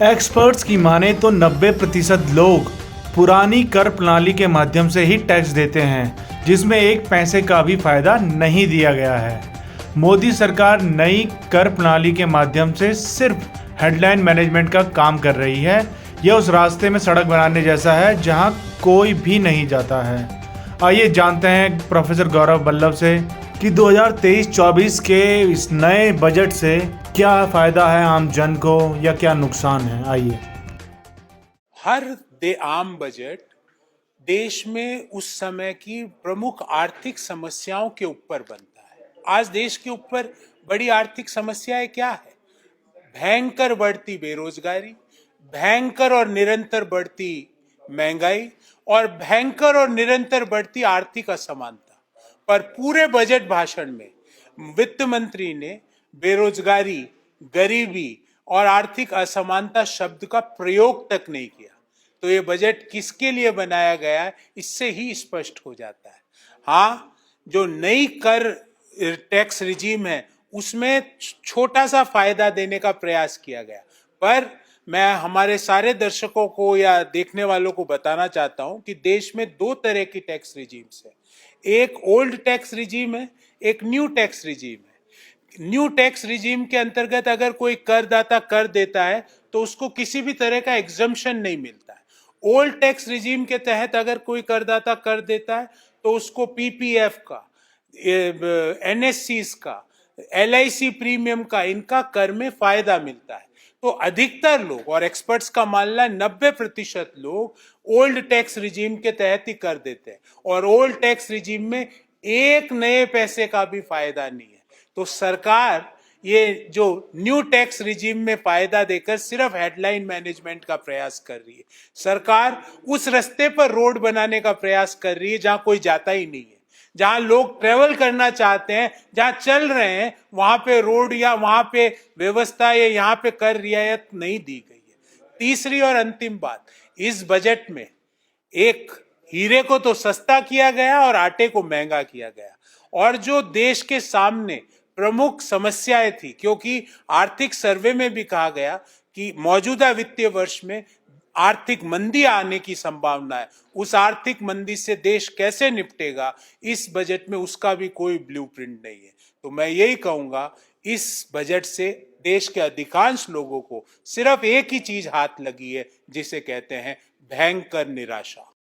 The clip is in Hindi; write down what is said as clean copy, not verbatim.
एक्सपर्ट्स की माने तो 90% लोग पुरानी कर प्रणाली के माध्यम से ही टैक्स देते हैं, जिसमें एक पैसे का भी फायदा नहीं दिया गया है। मोदी सरकार नई कर प्रणाली के माध्यम से सिर्फ हेडलाइन मैनेजमेंट का काम कर रही है। यह उस रास्ते में सड़क बनाने जैसा है जहां कोई भी नहीं जाता है। आइए जानते हैं प्रोफेसर गौरव बल्लभ से कि 2023-24 के इस नए बजट से क्या फायदा है आम जन को या क्या नुकसान है। आइए। आम बजट देश में उस समय की प्रमुख आर्थिक समस्याओं के ऊपर बनता है। आज देश के ऊपर बड़ी आर्थिक समस्याएं क्या है? भयंकर बढ़ती बेरोजगारी, भयंकर और निरंतर बढ़ती महंगाई और भयंकर और निरंतर बढ़ती आर्थिक असमानता। पर पूरे बजट भाषण में वित्त मंत्री ने बेरोजगारी, गरीबी और आर्थिक असमानता शब्द का प्रयोग तक नहीं किया। तो ये बजट किसके लिए बनाया गया है, इससे ही स्पष्ट हो जाता है। हाँ, जो नई कर टैक्स रिजीम है उसमें छोटा सा फायदा देने का प्रयास किया गया, पर मैं हमारे सारे दर्शकों को या देखने वालों को बताना चाहता हूं कि देश में दो तरह की टैक्स रिजीम्स है। एक ओल्ड टैक्स रिजीम है, एक न्यू टैक्स रिजीम है। न्यू टैक्स रिजीम के अंतर्गत अगर कोई करदाता कर देता है तो उसको किसी भी तरह का एग्जम्पशन नहीं मिलता है। ओल्ड टैक्स रिजीम के तहत अगर कोई करदाता कर देता है तो उसको पीपीएफ का, एनएससीज का, एलआईसी प्रीमियम का, इनका कर में फायदा मिलता है। तो अधिकतर लोग और एक्सपर्ट्स का मानना है 90% लोग ओल्ड टैक्स रिजीम के तहत ही कर देते हैं और ओल्ड टैक्स रिजीम में एक नए पैसे का भी फायदा नहीं है। तो सरकार ये जो न्यू टैक्स रिजीम में फायदा देकर सिर्फ हेडलाइन मैनेजमेंट का प्रयास कर रही है। सरकार उस रास्ते पर रोड बनाने का प्रयास कर रही है जहां कोई जाता ही नहीं है। जहां लोग ट्रेवल करना चाहते हैं, जहां चल रहे हैं, वहां पे रोड या वहां पे व्यवस्था या यहाँ पे कर रियायत नहीं दी गई है। तीसरी और अंतिम बात, इस बजट में एक हीरे को तो सस्ता किया गया और आटे को महंगा किया गया। और जो देश के सामने प्रमुख समस्याएं थी, क्योंकि आर्थिक सर्वे में भी कहा गया कि मौजूदा वित्तीय वर्ष में आर्थिक मंदी आने की संभावना है, उस आर्थिक मंदी से देश कैसे निपटेगा, इस बजट में उसका भी कोई ब्लूप्रिंट नहीं है। तो मैं यही कहूंगा, इस बजट से देश के अधिकांश लोगों को सिर्फ एक ही चीज हाथ लगी है, जिसे कहते हैं भयंकर निराशा।